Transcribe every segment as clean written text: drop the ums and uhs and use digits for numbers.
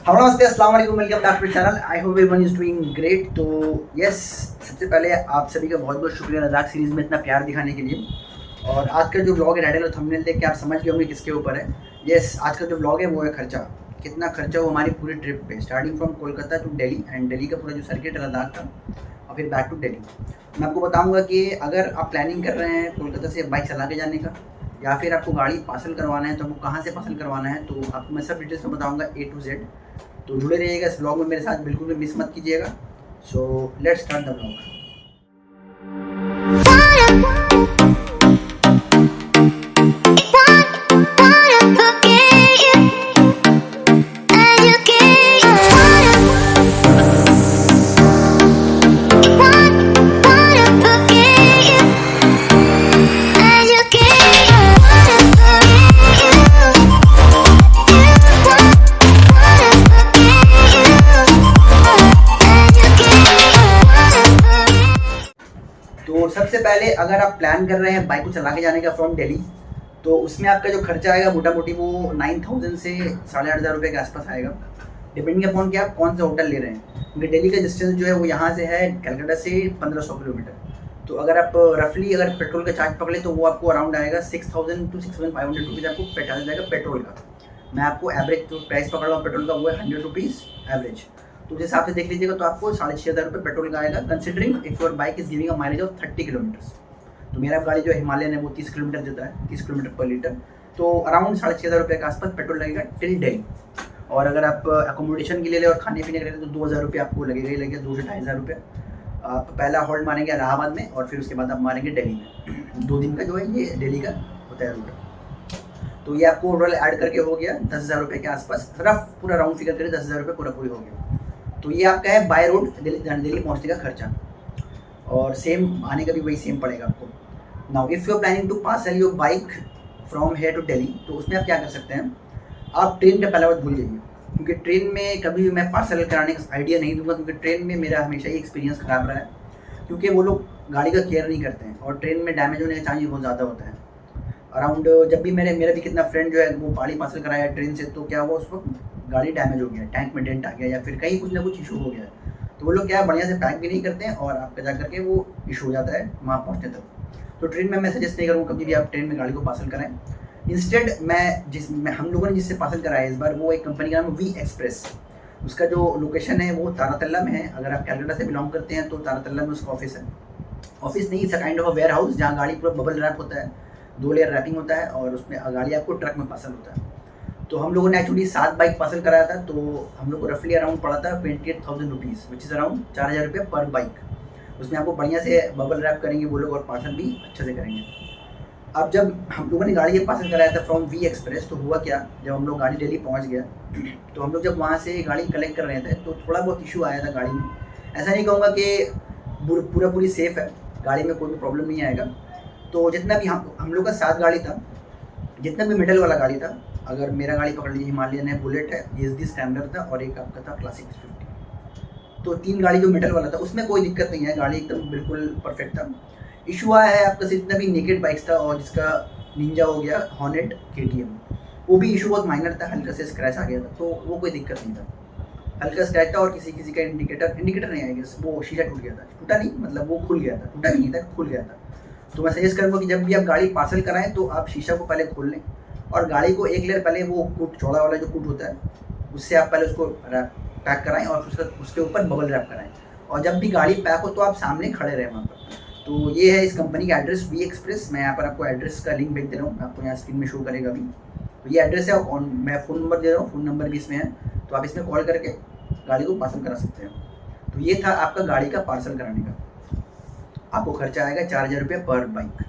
Hello नमस्ते अस्सलाम वालेकुम, welcome back to channel. I hope everyone is doing great. तो यस, सबसे पहले आप सभी का बहुत बहुत शुक्रिया लद्दाख सीरीज़ में इतना प्यार दिखाने के लिए। और आज का जो व्लॉग है, टाइटल और थंबनेल देख के आप समझ गए होंगे किसके ऊपर है। यस, आज का जो व्लॉग है वो है खर्चा। कितना खर्चा हुआ हमारी पूरी ट्रिप पे, starting from Kolkata to Delhi and Delhi का पूरा जो सर्किट है लद्दाख का, और फिर बैक टू दिल्ली। मैं आपको बताऊँगा कि अगर आप प्लानिंग कर रहे हैं कोलकाता से बाइक चला के जाने का, या फिर आपको गाड़ी पार्सल करवाना है, तो आपको कहाँ से पार्सल करवाना है, तो आपको मैं सब डिटेल्स में बताऊँगा A to Z। तो जुड़े रहिएगा इस ब्लॉग में मेरे साथ, बिल्कुल भी मिस मत कीजिएगा। So let's start the blog. तो सबसे पहले अगर आप प्लान कर रहे हैं बाइक को चला के जाने का फ्रॉम दिल्ली, तो उसमें आपका जो खर्चा आएगा मोटा मोटी वो 9,000 से 8,500 रुपये के आसपास आएगा, डिपेंडिंग अपॉन कि आप कौन सा होटल ले रहे हैं। क्योंकि दिल्ली का डिस्टेंस जो है वो यहाँ से है कलकत्ता से 1500 किलोमीटर। तो अगर आप रफली अगर पेट्रोल का चार्ज पकड़े तो वो आपको अराउंड आएगा 6,000 to 6,500 रुपीज़ आपको पेट्रोल जाएगा पेट्रोल का। मैं आपको एवरेज जो प्राइस पकड़ रहा हूँ पेट्रोल का वो है 100 रुपीज़ एवरेज। तो उस हिसाब से देख लीजिएगा, तो आपको 6,500 रुपये पेट्रोल का आएगा, considering if your bike is giving a mileage of 30 kilometres. तो मेरा गाड़ी जो हिमालयन है वो 30 किलोमीटर देता है, 30 किलोमीटर पर लीटर। तो अराउंड 6,500 रुपये के आसपास पेट्रोल लगेगा टिल दिल्ली। और अगर आप अकोमोडेशन के लिए ले और खाने पीने के लिए तो 2,000 रुपये आपको लगेगा ही लगेगा, 2 से 2,500 रुपये। आप पहला हॉल्ट मारेंगे इलाहाबाद में और फिर उसके बाद आप मारेंगे दिल्ली में। 2 दिन का जो है ये दिल्ली का होता है रूट। तो ये आपको ओवरऑल ऐड करके हो गया 10,000 रुपये के आसपास, रफ पूरा राउंड फिगर करें 10,000 रुपये पूरा पूरी हो गया। तो ये आपका है बाय रोड दिल्ली पहुंचने का खर्चा, और सेम आने का भी वही सेम पड़ेगा आपको। Now if you are planning to parcel your bike from here to Delhi, तो उसमें आप क्या कर सकते हैं, आप ट्रेन का पहला बात भूल जाइए, क्योंकि ट्रेन में कभी भी मैं पार्सल कराने का आइडिया नहीं दूंगा, क्योंकि ट्रेन में मेरा हमेशा ही एक्सपीरियंस ख़राब रहा है। क्योंकि वो लोग गाड़ी का केयर नहीं करते हैं और ट्रेन में डैमेज होने का चांस बहुत ज़्यादा होता है। अराउंड जब भी मेरा भी कितना फ्रेंड जो है वो गाड़ी पार्सल कराया ट्रेन से, तो क्या हुआ उस वक्त गाड़ी डैमेज हो गया, टैंक में डेंट आ गया या फिर कहीं कुछ ना कुछ इशू हो गया। तो वो लोग क्या बढ़िया से पैक भी नहीं करते हैं और आपका जा करके वो इशू हो जाता है वहाँ पहुँचने तक। तो ट्रेन में मैं सजेस्ट नहीं करूँगा कभी भी आप ट्रेन में गाड़ी को पार्सल कराएं। इंस्टेड हम लोगों ने जिससे पार्सल कराया इस बार, वो एक कंपनी का नाम वी एक्सप्रेस। उसका जो लोकेशन है वो तारातल्ला में है। अगर आप कलकत्ता से बिलोंग करते हैं तो तारातल्ला में उसका ऑफिस है। ऑफिस नहीं, it's a kind of a warehouse, जहाँ गाड़ी पूरा बबल रैप होता है, 2 लेयर रैपिंग होता है और उसमें गाड़ी आपको ट्रक में पार्सल होता है। तो हम लोगों ने एक्चुअली 7 बाइक पार्सल कराया था, तो हम लोग को रफली अराउंड पड़ा था 28,000 रुपीज़, विच इज़ अराउंड 4,000 रुपये पर बाइक। उसमें आपको बढ़िया से बबल रैप करेंगे वो लोग और पार्सल भी अच्छे से करेंगे। अब जब हम लोगों ने गाड़ी ये पार्सल कराया था फ्रॉम वी एक्सप्रेस, तो हुआ क्या, जब हम लोग गाड़ी दिल्ली पहुंच गया, तो हम लोग जब वहाँ से गाड़ी कलेक्ट कर रहे थे तो थोड़ा बहुत इशू आया था गाड़ी में। ऐसा नहीं कहूँगा कि पूरी सेफ़ है, गाड़ी में कोई भी प्रॉब्लम नहीं आएगा। तो जितना भी हम लोग का 7 गाड़ी था, जितना भी मिडल वाला गाड़ी था, अगर मेरा गाड़ी पकड़ लीजिए हिमालयन है, बुलेट है, ESD स्टैंडर्ड था और एक आपका था क्लासिक 50। तो 3 गाड़ी जो मिडल वाला था उसमें कोई दिक्कत नहीं है, गाड़ी एकदम बिल्कुल परफेक्ट था। इशू आया है आपका जितना भी नेकेड बाइक्स था, और जिसका निंजा हो गया, हॉर्नेट, KTM, वो भी इशू बहुत माइनर था, हल्का से स्क्रैच आ गया था, तो वो कोई दिक्कत नहीं था। हल्का स्क्रैच था और किसी का इंडिकेटर नहीं आएगा, वो शीशा टूट गया था, टूटा नहीं मतलब वो खुल गया था, टूटा भी नहीं था, खुल गया था। तो मैं सजेस्ट करूँगा कि जब भी आप गाड़ी पार्सल कराएं तो आप शीशा को पहले खोल लें और गाड़ी को एक लेयर पहले वो कूट चौड़ा वाला जो कूट होता है उससे आप पहले उसको पैक कराएं और उसके ऊपर बबल रैप कराएं। और जब भी गाड़ी पैक हो तो आप सामने खड़े रहें वहाँ पर। तो ये है इस कंपनी का एड्रेस, वी एक्सप्रेस। मैं यहाँ पर आपको एड्रेस का लिंक भेज दे रहा हूँ, आपको यहाँ स्क्रीन में शो करेगा अभी। तो ये एड्रेस है और मैं फ़ोन नंबर दे रहा हूँ, फ़ोन नंबर भी इसमें है, तो आप इसमें कॉल करके गाड़ी को पार्सल करा सकते हैं। तो ये था आपका गाड़ी का पार्सल कराने का। आपको खर्चा आएगा 4,000 रुपये पर बाइक।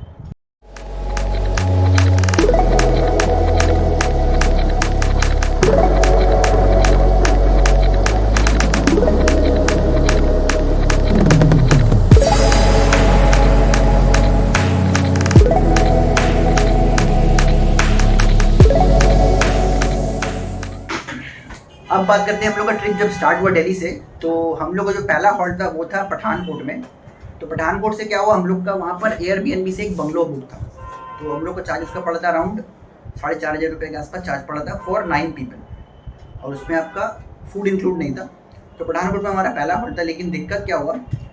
अब बात करते हैं हम लोग का ट्रिप जब स्टार्ट हुआ दिल्ली से, तो हम लोग का जो पहला हॉल्ट था वो था पठानकोट में। तो पठानकोट से क्या हुआ, हम लोग का वहाँ पर एयरबीएनबी से एक बंगलो बुक था। तो हम लोग को चार्ज उसका पड़ा था अराउंड 4,500 रुपये के आसपास चार्ज पड़ा था फॉर 9 पीपल। और उसमें आपका फूड इंक्लूड नहीं था। तो पठानकोट में हमारा पहला हॉल्ट था, लेकिन दिक्कत क्या हुआ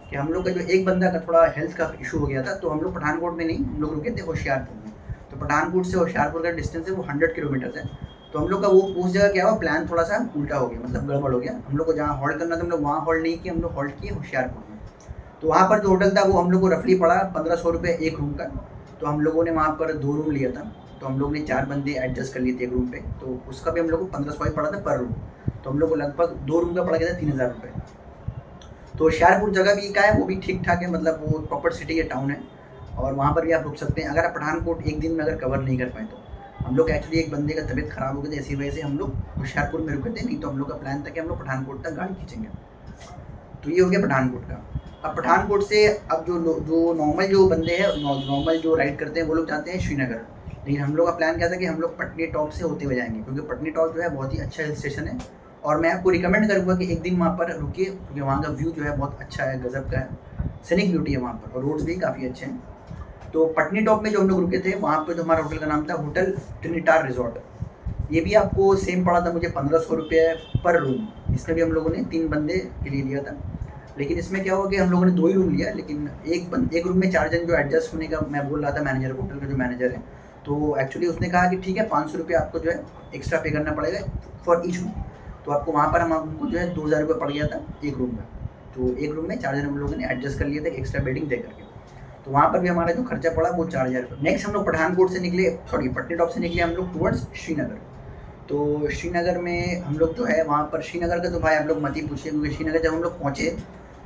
कि हम लोग का जो एक बंदा का थोड़ा हेल्थ का इशू हो गया था, तो हम लोग पठानकोट में नहीं, हम लोग रुके थे होशियारपुर में। तो पठानकोट से होशियारपुर का डिस्टेंस है वो 100 किलोमीटर है। तो हम लोग का वो उस जगह क्या हुआ, प्लान थोड़ा सा उल्टा हो गया, मतलब गड़बड़ हो गया। हम लोग को जहाँ हॉल्ट करना था हम लोग वहाँ हॉल्ट नहीं किए, हम लोग हॉल्ट किए होशियारपुर में। तो वहाँ पर जो होटल था वो हम लोग को रफली पड़ा 1500 रुपये एक रूम का। तो हम लोगों ने वहाँ पर 2 रूम लिया था, तो हम लोग ने 4 बंदे एडजस्ट कर लिए थे एक रूम पे, तो उसका भी हम लोग को 1500 ही पड़ा था पर रूम। तो हम लोग को लगभग 2 रूम का पड़ गया था 3000 रुपये। तो होशियारपुर जगह भी का है, वो भी ठीक ठाक है, मतलब वो प्रॉपर सिटी है, टाउन है, और वहाँ पर भी आप रुक सकते हैं। अगर आप पठानकोट एक दिन में अगर कवर नहीं कर पाए तो। हम लोग एक्चुअली एक बंदे का तबीयत खराब हो गई थी, इसी वजह से हम लोग होशियारपुर में रुके थे, नहीं तो हम लोग का प्लान था कि हम लोग पठानकोट तक गाड़ी खींचेंगे। तो ये हो गया पठानकोट का। अब पठानकोट से अब जो नॉर्मल जो बंदे हैं, नॉर्मल जो राइड करते हैं वो लोग जाते हैं श्रीनगर। लेकिन हम लोग का प्लान क्या था कि हम लोग पटनी टॉप से होते हुए जाएंगे, क्योंकि पटनी टॉप जो है बहुत ही अच्छा हिल स्टेशन है, और मैं आपको रिकमेंड करूँगा कि एक दिन वहाँ पर रुकिए, क्योंकि वहाँ का व्यू जो है बहुत अच्छा है, गजब का है, सीनिक ब्यूटी है वहाँ पर, और रोड्स भी काफ़ी अच्छे हैं। तो पटनी टॉप में जो हम लोग रुके थे वहाँ पर जो हमारा होटल का नाम था होटल ट्रिनिटार रिजॉर्ट। ये भी आपको सेम पड़ा था मुझे 1500 रुपये पर रूम। इसमें भी हम लोगों ने 3 बंदे के लिए लिया था, लेकिन इसमें क्या हुआ कि हम लोगों ने 2 ही रूम लिया, लेकिन एक रूम में 4 जन जो एडजस्ट होने का मैं बोल रहा था मैनेजर, होटल का जो मैनेजर है, तो एक्चुअली उसने कहा कि ठीक है 500 रुपये आपको जो है एक्स्ट्रा पे करना पड़ेगा फॉर ईच रूम। तो आपको वहाँ पर हमको जो है 2000 रुपये पड़ गया था एक रूम का। तो एक रूम में 4 जन हम लोगों ने एडजस्ट कर लिया था एक्स्ट्रा बेडिंग दे करके। तो वहाँ पर भी हमारा जो खर्चा पड़ा वो 4000 रुपये। नेक्स्ट हम लोग पठानकोट से निकले, पटनी टॉप से निकले हम लोग टुवर्ड्स श्रीनगर। तो श्रीनगर में हम लोग जो है वहाँ पर, श्रीनगर का तो भाई आप लोग मत ही पूछिए, क्योंकि श्रीनगर जब हम लोग पहुँचे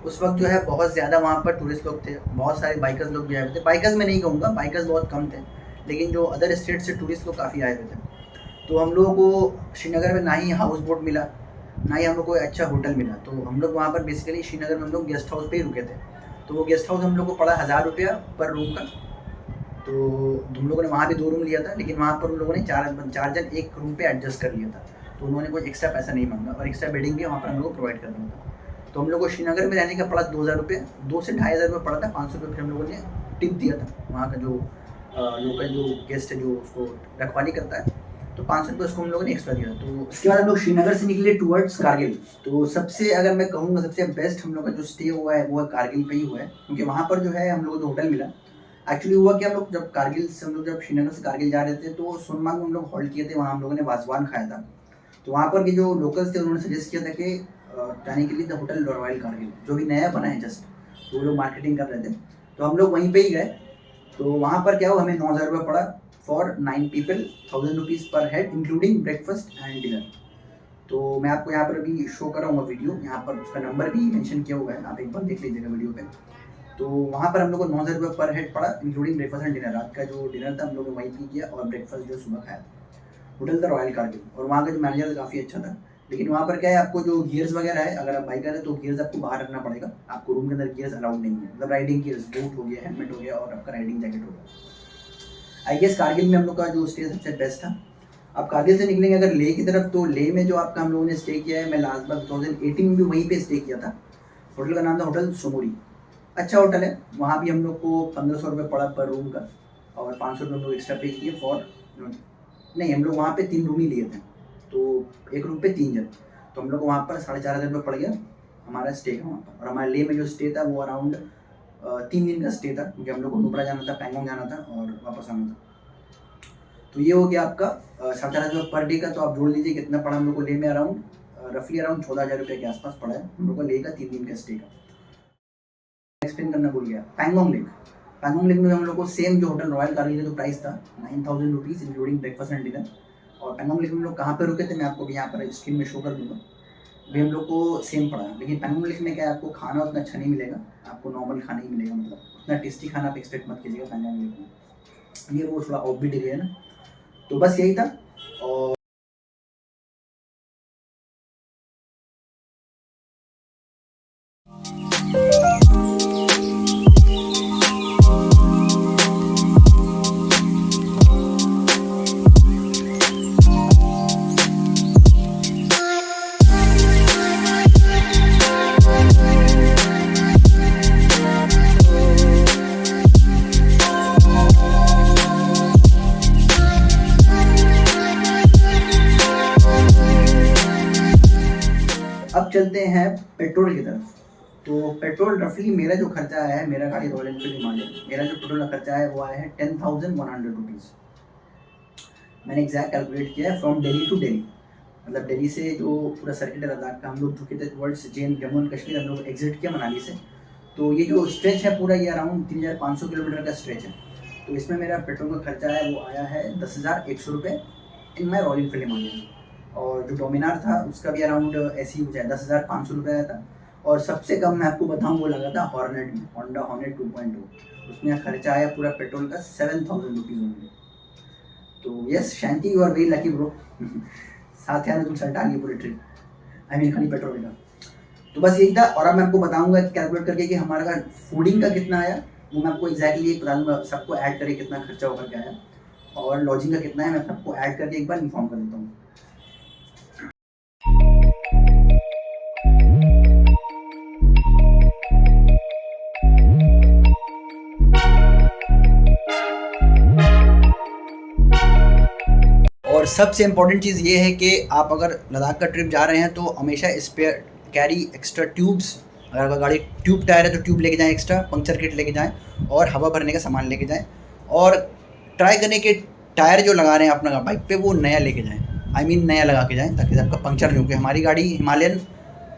उस वक्त जो है बहुत ज़्यादा वहाँ पर टूरिस्ट लोग थे, बहुत सारे बाइकर्स लोग भी आए हुए थे। बाइकर्स में नहीं कहूँगा, बाइकर्स बहुत कम थे, लेकिन जो अदर स्टेट से टूरिस्ट लोग काफ़ी आए हुए थे। तो हम लोगों को श्रीनगर में ना ही हाउस बोट मिला, ना ही हम लोग को अच्छा होटल मिला। तो हम लोग वहाँ पर बेसिकली श्रीनगर में हम लोग गेस्ट हाउस पे ही रुके थे। तो वो गेस्ट हाउस हम लोग को पड़ा 1000 रुपया पर रूम का। तो हम लोगों ने वहाँ भी 2 रूम लिया था, लेकिन वहाँ पर उन लोगों ने 4 जन एक रूम पे एडजस्ट कर लिया था। तो उन्होंने कोई एक्स्ट्रा पैसा नहीं मांगा, और एक्स्ट्रा बेडिंग भी वहाँ पर हम लोग को प्रोवाइड कर दिया था। तो हम लोग को श्रीनगर में रहने का पड़ा 2000 रुपये, 2 से 2500 रुपये पड़ा था। 500 रुपये फिर हम लोगों ने टिप दिया था वहाँ का जो लोकल जो गेस्ट है जो उसको रखवाली करता है, तो 500 रुपये उसको हम लोगों ने एक्स्ट्रा दिया। तो उसके बाद हम लोग श्रीनगर से निकले टुवर्ड्स कारगिल। तो सबसे अगर मैं कहूँगा सबसे बेस्ट हम लोग का जो स्टे हुआ है वो कारगिल पे ही हुआ है, क्योंकि वहाँ पर जो है हम लोग को जो होटल मिला, एक्चुअली हुआ कि हम लोग जब कारगिल से, हम लोग जब श्रीनगर से कारगिल जा रहे थे तो सोनमार्ग में हम लोग हॉल्ट किए थे, वहाँ हम लोगों ने वाजवान खाया था। तो वहाँ पर के जो लोकल्स थे उन्होंने सजेस्ट किया था कि जाने के लिए द होटल रॉयल कारगिल, जो भी नया बना है जस्ट, तो वो लोग मार्केटिंग कर रहे थे, तो हम लोग वहीं पे ही गए। तो वहाँ पर क्या हुआ, हमें 9000 रुपये पड़ा फॉर 9 पीपल, 1000 रुपीज़ पर head including breakfast and dinner. तो मैं आपको यहाँ पर अभी शो कराऊंगा वीडियो, यहाँ पर उसका नंबर भी मेंशन किया हुआ है, आप एक बार देख लीजिएगा वीडियो पे। तो वहाँ पर हम लोग को 9000 रुपये पर हेड पड़ा इंक्लूडिंग ब्रेकफास्ट एंड डिनर। रात का जो डिनर था हम लोग ने वहीं पे किया, और ब्रेकफास्ट जो सुबह खाया था। होटल था रॉयल कारगिल, और वहाँ का जो मैनेजर काफ़ी अच्छा था। लेकिन वहाँ पर क्या है, आपको जो गियर्स वगैरह है, अगर आप बाइकर है तो गियर्स आपको बाहर रखना पड़ेगा, आपको रूम के अंदर गियर्स अलाउड नहीं है, मतलब राइडिंग गियर्स, बूट हो गया, हेलमेट हो गया, और आपका राइडिंग जैकेट हो गया। आई गेस कारगिल में हम लोग का जो स्टे सबसे बेस्ट था। अब कारगिल से निकलेंगे अगर लेह की तरफ, तो लेह में जो आपका हम लोगों ने स्टे किया है, मैं लास्ट बार 2018 में भी वहीं पे स्टे किया था। होटल का नाम था होटल सोमोरी, अच्छा होटल है। वहाँ भी हम लोग को 1500 रुपये पड़ा पर रूम का, और 500 रुपये हम लोग एक्स्ट्रा पे किए फॉर, नहीं हम लोग वहाँ पे 3 रूम ही लिए थे, तो एक रूम पे 3 जन, तो हम लोग को वहाँ पर 4500 रुपये पड़ गया हमारा स्टे का वहाँ पर। और हमारे लेह में जो स्टे था वो अराउंड 3 दिन का स्टे था, क्योंकि हम लोग को नुब्रा जाना था, पैंगोंग जाना था और वापस आना था। तो ये हो गया आपका 4500 रुपये पर डे का। तो आप जोड़ लीजिए कितना पड़ा हम लोग को लेह में, अराउंड रफली अराउंड 14000 रुपये के आसपास पड़ा है हम लोग को लेह का 3 दिन का स्टे का। एक्सप्लेन करना भूल गया, पैंगोंग लेक। पैंगोंग लेक में हम लोग को सेम जो होटल रॉयल कारगिल का जो प्राइस था 9000 rupees including breakfast and dinner. और पैंगोंग लेक में हम लोग कहाँ पर रुके थे मैं आपको भी यहाँ पर स्क्रीन में शो कर दूँगा, भी हम लोग को सेम पड़ा। लेकिन पैंगोंग लेक में क्या है, आपको खाना उतना अच्छा नहीं मिलेगा, आपको नॉर्मल खाना ही मिलेगा, मतलब उतना टेस्टी खाना आप एक्सपेक्ट मत कीजिएगा पैंगोंग लेक में, ये वो थोड़ा ऑफबीट एरिया है ना। तो बस यही था। और अब चलते हैं पेट्रोल की तरफ। तो पेट्रोल रफली मेरा जो खर्चा आया है, मेरा गाड़ी रॉयल एनफील्ड हिमालयन, मेरा जो पेट्रोल का खर्चा है वो आया है 10,100 रुपीज़। मैंने एग्जैक्ट कैलकुलेट किया है फ्रॉम दिल्ली टू दिल्ली, मतलब दिल्ली से जो पूरा सर्किट है लद्दाख का, हम लोग झुके थे टुवर्ड्स जम्मू एंड कश्मीर, हम लोग एग्जिट किया मनाली से। तो ये जो स्ट्रेच है पूरा, ये अराउंड 3,500 किलोमीटर का स्ट्रेच है। तो इसमें मेरा पेट्रोल का खर्चा है वो आया है 10,100 रुपये इन माई रॉयल एनफील्ड हिमालयन। और जो डोमिनार था उसका भी अराउंड ऐसे ही कुछ है, 10,500 रुपये आया था। और सबसे कम मैं आपको बताऊँ वो लगा था हॉर्नेट में, होंडा हॉर्नेट 2.2, उसमें खर्चा आया पूरा पेट्रोल का 7,000 रुपीज़ ओनली। तो yes Shanti, you are very lucky bro. साथ यार तुम सल्टा लिए पूरी ट्रिप, आई मीन खाली पेट्रोल का। तो बस यही था। और अब मैं आपको बताऊंगा कि कैलकुलेट करके कि हमारा फूडिंग का कितना आया, वो मैं आपको एग्जैक्टली बता दूंगा, सबको ऐड करके कितना खर्चा होकर के आया, और लॉजिंग का कितना है मैं सबको ऐड करके एक बार इन्फॉर्म कर देता हूँ। और सबसे इम्पोर्टेंट चीज़ ये है कि आप अगर लद्दाख का ट्रिप जा रहे हैं तो हमेशा स्पेयर कैरी एक्स्ट्रा ट्यूब्स, अगर आपका गाड़ी ट्यूब टायर है तो ट्यूब लेके जाएं, एक्स्ट्रा पंक्चर किट लेके जाएं, और हवा भरने का सामान लेके जाएं। और ट्राई करें कि टायर जो लगा रहे हैं अपना बाइक पे वो नया लेके जाएं, आई मीन नया लगा के जाएं, ताकि आपका पंक्चर नहीं हो। हमारी गाड़ी हिमालयन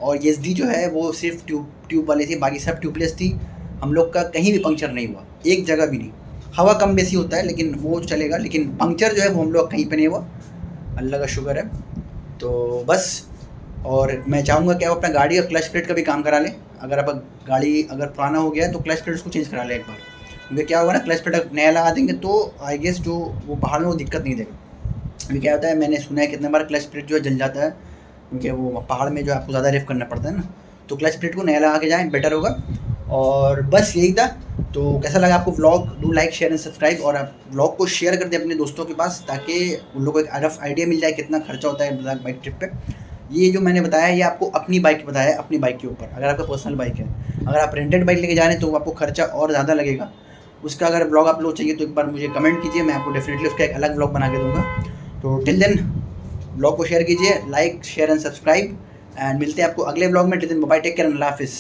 और एसडी जो है वो सिर्फ ट्यूब वाली थी, बाकी सब ट्यूबलेस थी। हम लोग का कहीं भी पंक्चर नहीं हुआ, एक जगह भी नहीं। हवा कम बेसी होता है लेकिन वो चलेगा, लेकिन पंक्चर जो है वो हम लोग कहीं पे नहीं हुआ, अल्लाह का शुक्र है। तो बस, और मैं चाहूँगा कि आप अपना गाड़ी और क्लच प्लेट का भी काम करा लें। अगर आप गाड़ी अगर पुराना हो गया है तो क्लच प्लेट उसको चेंज करा लें एक बार, क्योंकि क्या होगा ना, क्लच प्लेट नया लगा देंगे तो आई गेस जो वो पहाड़ में वो दिक्कत नहीं देगा। अभी क्या होता है, मैंने सुना है कितने बार क्लच प्लेट जो है जल जाता है, क्योंकि वो पहाड़ में जो आपको ज़्यादा रेफ करना पड़ता है ना। तो क्लच प्लेट को नया लगा के जाएँ, बेटर होगा। और बस यही था। तो कैसा लगा आपको vlog? Do like share and subscribe, और आप व्लॉग को शेयर कर दें अपने दोस्तों के पास, ताकि उन लोगों को एक रफ आइडिया मिल जाए कितना खर्चा होता है लद्दाख बाइक ट्रिप पे। ये जो मैंने बताया ये आपको अपनी बाइक बताया है, अपनी बाइक के ऊपर। अगर आपका पर्सनल बाइक है, अगर आप रेंटेड बाइक लेके जा रहे हैं तो आपको खर्चा और ज़्यादा लगेगा। उसका अगर व्लॉग आप लोग चाहिए तो एक बार मुझे कमेंट कीजिए, मैं आपको डेफिनेटली उसका एक अलग व्लॉग बना के दूँगा। तो टिल देन व्लॉग को शेयर कीजिए, like share and subscribe, and मिलते हैं आपको अगले व्लॉग में। Till then bye, take care, अल्लाह हाफिज़।